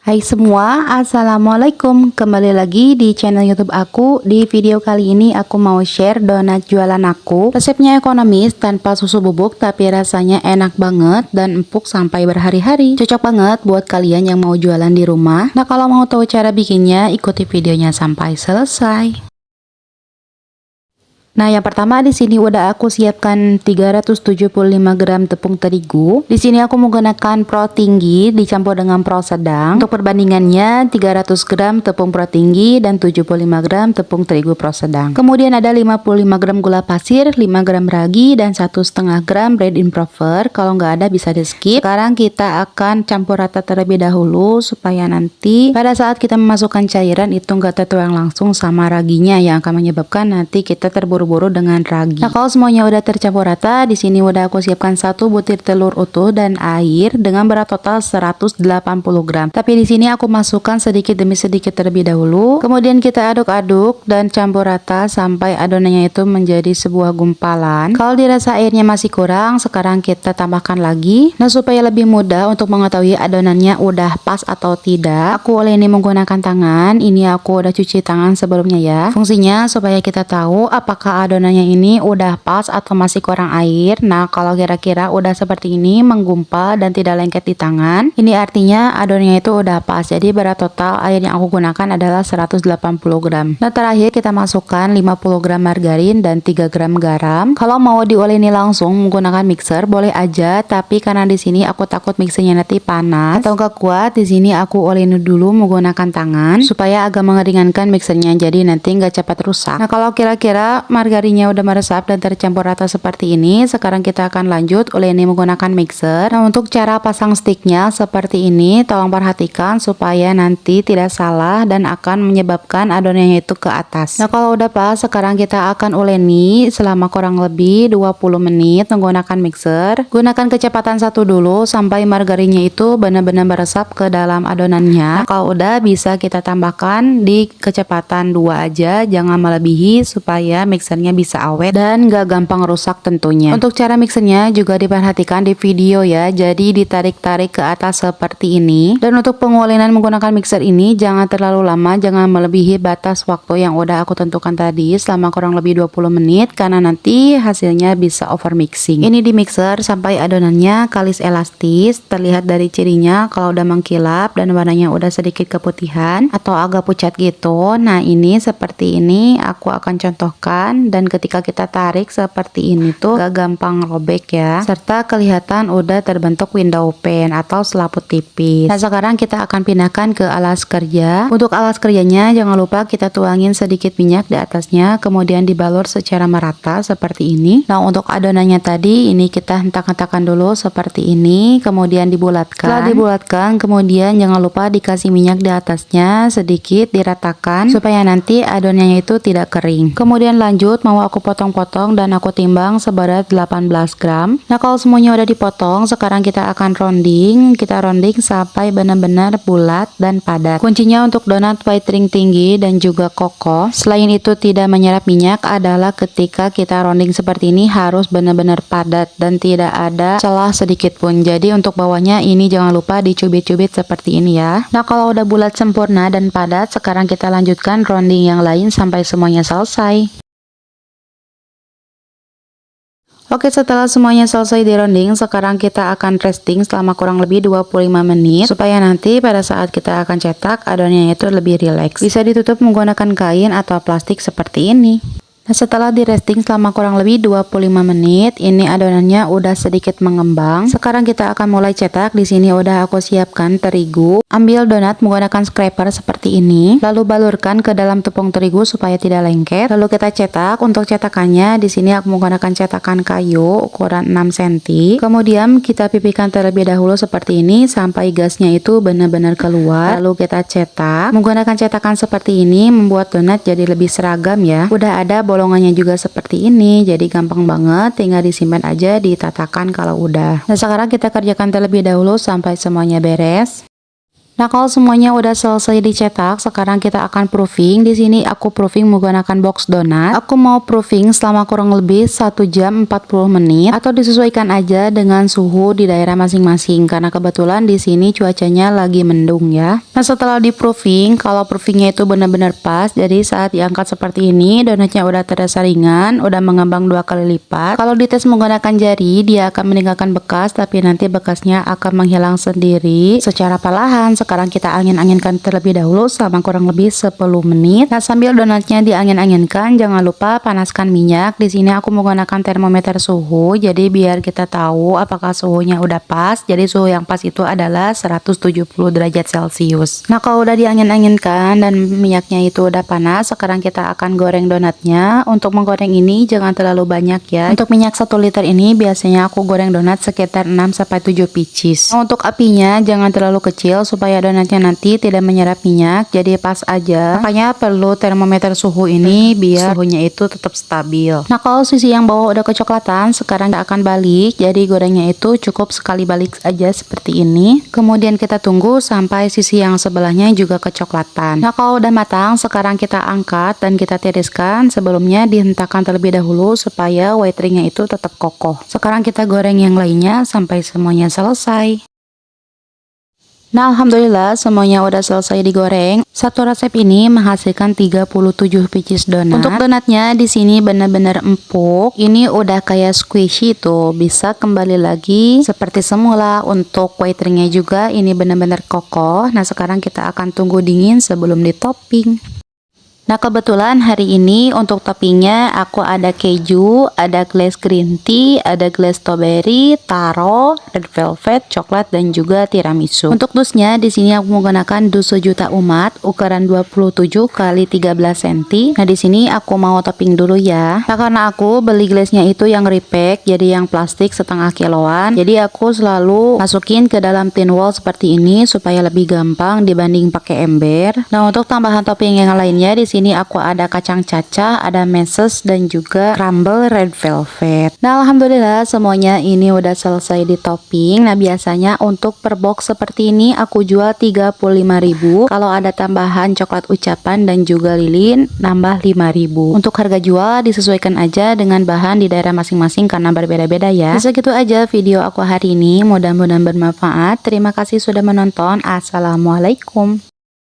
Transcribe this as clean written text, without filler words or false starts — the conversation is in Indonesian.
Hai semua, assalamualaikum. Kembali lagi di channel YouTube aku. Di video kali ini aku mau share donat jualan aku. Resepnya ekonomis tanpa susu bubuk, tapi rasanya enak banget dan empuk sampai berhari-hari. Cocok banget buat kalian yang mau jualan di rumah. Nah, kalau mau tahu cara bikinnya, ikuti videonya sampai selesai. Nah, yang pertama di sini udah aku siapkan 375 gram tepung terigu. Di sini aku menggunakan pro tinggi dicampur dengan pro sedang. Untuk perbandingannya 300 gram tepung pro tinggi dan 75 gram tepung terigu pro sedang. Kemudian ada 55 gram gula pasir, 5 gram ragi dan 1,5 gram bread improver. Kalau nggak ada bisa di skip. Sekarang kita akan campur rata terlebih dahulu supaya nanti pada saat kita memasukkan cairan itu nggak tertuang langsung sama raginya yang akan menyebabkan nanti kita terburu-buru dengan ragi. Nah, kalau semuanya udah tercampur rata, di sini udah aku siapkan 1 butir telur utuh dan air dengan berat total 180 gram. Tapi di sini aku masukkan sedikit demi sedikit terlebih dahulu. Kemudian kita aduk-aduk dan campur rata sampai adonannya itu menjadi sebuah gumpalan. Kalau dirasa airnya masih kurang, sekarang kita tambahkan lagi. Nah, supaya lebih mudah untuk mengetahui adonannya udah pas atau tidak, aku ini menggunakan tangan. Ini aku udah cuci tangan sebelumnya ya. Fungsinya supaya kita tahu apakah adonannya ini udah pas atau masih kurang air. Nah, kalau kira-kira udah seperti ini menggumpal dan tidak lengket di tangan, ini artinya adonannya itu udah pas. Jadi berat total air yang aku gunakan adalah 180 gram. Nah, terakhir kita masukkan 50 gram margarin dan 3 gram garam. Kalau mau diuleni langsung menggunakan mixer boleh aja, tapi karena di sini aku takut mixernya nanti panas atau gak kuat, di sini aku uleni dulu menggunakan tangan supaya agak mengeringankan mixernya, jadi nanti nggak cepat rusak. Nah, kalau kira-kira margarinnya udah meresap dan tercampur rata seperti ini, sekarang kita akan lanjut uleni menggunakan mixer. Nah, untuk cara pasang sticknya seperti ini, tolong perhatikan supaya nanti tidak salah dan akan menyebabkan adonannya itu ke atas. Nah, kalau udah pas, sekarang kita akan uleni selama kurang lebih 20 menit menggunakan mixer. Gunakan kecepatan 1 dulu sampai margarinnya itu benar-benar meresap ke dalam adonannya. Nah, kalau udah bisa kita tambahkan di kecepatan 2 aja, jangan melebihi supaya mixernya bisa awet dan gak gampang rusak tentunya. Untuk cara mixernya juga diperhatikan di video ya, jadi ditarik-tarik ke atas seperti ini. Dan untuk pengulenan menggunakan mixer ini jangan terlalu lama, jangan melebihi batas waktu yang udah aku tentukan tadi selama kurang lebih 20 menit karena nanti hasilnya bisa over mixing. Ini di mixer sampai adonannya kalis elastis, terlihat dari cirinya kalau udah mengkilap dan warnanya udah sedikit keputihan atau agak pucat gitu. Nah, ini seperti ini aku akan contohkan, dan ketika kita tarik seperti ini tuh gak gampang robek ya, serta kelihatan udah terbentuk window pane atau selaput tipis. Nah, sekarang kita akan pindahkan ke alas kerja. Untuk alas kerjanya jangan lupa kita tuangin sedikit minyak di atasnya, kemudian dibalur secara merata seperti ini. Nah, untuk adonannya tadi ini kita hentak-hentakan dulu seperti ini, kemudian dibulatkan. Setelah dibulatkan, kemudian jangan lupa dikasih minyak di atasnya sedikit, diratakan supaya nanti adonannya itu tidak kering. Kemudian lanjut mau aku potong-potong dan aku timbang seberat 18 gram. Nah, kalau semuanya udah dipotong, sekarang kita akan rounding. Kita rounding sampai benar-benar bulat dan padat. Kuncinya untuk donat white ring tinggi dan juga kokoh, selain itu tidak menyerap minyak, adalah ketika kita rounding seperti ini harus benar-benar padat dan tidak ada celah sedikit pun. Jadi untuk bawahnya ini jangan lupa dicubit-cubit seperti ini ya. Nah, kalau udah bulat sempurna dan padat, sekarang kita lanjutkan rounding yang lain sampai semuanya selesai. Oke, setelah semuanya selesai di rounding, sekarang kita akan resting selama kurang lebih 25 menit supaya nanti pada saat kita akan cetak adonannya itu lebih rileks. Bisa ditutup menggunakan kain atau plastik seperti ini. Nah, setelah di resting selama kurang lebih 25 menit, ini adonannya udah sedikit mengembang. Sekarang kita akan mulai cetak. Di sini udah aku siapkan terigu. Ambil donat menggunakan scraper seperti ini, lalu balurkan ke dalam tepung terigu supaya tidak lengket. Lalu kita cetak. Untuk cetakannya di sini aku menggunakan cetakan kayu ukuran 6 cm. Kemudian kita pipihkan terlebih dahulu seperti ini sampai gasnya itu benar-benar keluar. Lalu kita cetak. Menggunakan cetakan seperti ini membuat donat jadi lebih seragam ya. Udah ada bolongannya juga seperti ini, jadi gampang banget, tinggal disimpan aja ditatakan kalau udah. Nah, sekarang kita kerjakan terlebih dahulu sampai semuanya beres. Nah, kalau semuanya udah selesai dicetak, sekarang kita akan proofing. Di sini aku proofing menggunakan box donat. Aku mau proofing selama kurang lebih 1 jam 40 menit atau disesuaikan aja dengan suhu di daerah masing-masing karena kebetulan di sini cuacanya lagi mendung ya. Nah, setelah di proofing, kalau proofingnya itu benar-benar pas, jadi saat diangkat seperti ini, donatnya udah terasa ringan, udah mengembang 2 kali lipat. Kalau dites menggunakan jari, dia akan meninggalkan bekas, tapi nanti bekasnya akan menghilang sendiri secara perlahan. Sekarang kita angin-anginkan terlebih dahulu selama kurang lebih 10 menit. Nah, sambil donatnya diangin-anginkan, jangan lupa panaskan minyak. Di sini aku menggunakan termometer suhu, jadi biar kita tahu apakah suhunya udah pas. Jadi suhu yang pas itu adalah 170 derajat Celcius. Nah, kalau udah diangin-anginkan dan minyaknya itu udah panas, sekarang kita akan goreng donatnya. Untuk menggoreng ini jangan terlalu banyak ya. Untuk minyak 1 liter ini biasanya aku goreng donat sekitar 6-7 pieces. Nah, untuk apinya jangan terlalu kecil supaya donatnya nanti tidak menyerap minyak, jadi pas aja. Makanya perlu termometer suhu ini biar suhunya itu tetap stabil. Nah, kalau sisi yang bawah udah kecoklatan, sekarang kita akan balik. Jadi gorengnya itu cukup sekali balik aja seperti ini. Kemudian kita tunggu sampai sisi yang sebelahnya juga kecoklatan. Nah, kalau udah matang, sekarang kita angkat dan kita tiriskan. Sebelumnya dihentakkan terlebih dahulu supaya white ringnya itu tetap kokoh. Sekarang kita goreng yang lainnya sampai semuanya selesai. Nah, alhamdulillah semuanya udah selesai digoreng. Satu resep ini menghasilkan 37 pieces donat. Untuk donatnya di sini benar-benar empuk. Ini udah kayak squishy tuh, bisa kembali lagi seperti semula. Untuk white ringnya juga ini benar-benar kokoh. Nah, sekarang kita akan tunggu dingin sebelum ditopping. Nah, kebetulan hari ini untuk toppingnya aku ada keju, ada glaze green tea, ada glaze strawberry, taro, red velvet, coklat, dan juga tiramisu. Untuk dusnya di sini aku menggunakan dus sejuta umat ukuran 27 kali 13 cm. Nah, di sini aku mau topping dulu ya. Nah, karena aku beli glaze-nya itu yang repack, jadi yang plastik setengah kiloan. Jadi aku selalu masukin ke dalam tin wall seperti ini supaya lebih gampang dibanding pakai ember. Nah, untuk tambahan topping yang lainnya di sini aku ada kacang cacah, ada meses, dan juga crumble red velvet. Nah, alhamdulillah semuanya ini udah selesai di topping. Nah, biasanya untuk per box seperti ini aku jual 35.000. Kalau ada tambahan coklat ucapan dan juga lilin nambah 5.000. Untuk harga jual disesuaikan aja dengan bahan di daerah masing-masing karena berbeda-beda ya. Segitu aja video aku hari ini, mudah-mudahan bermanfaat. Terima kasih sudah menonton. Assalamualaikum.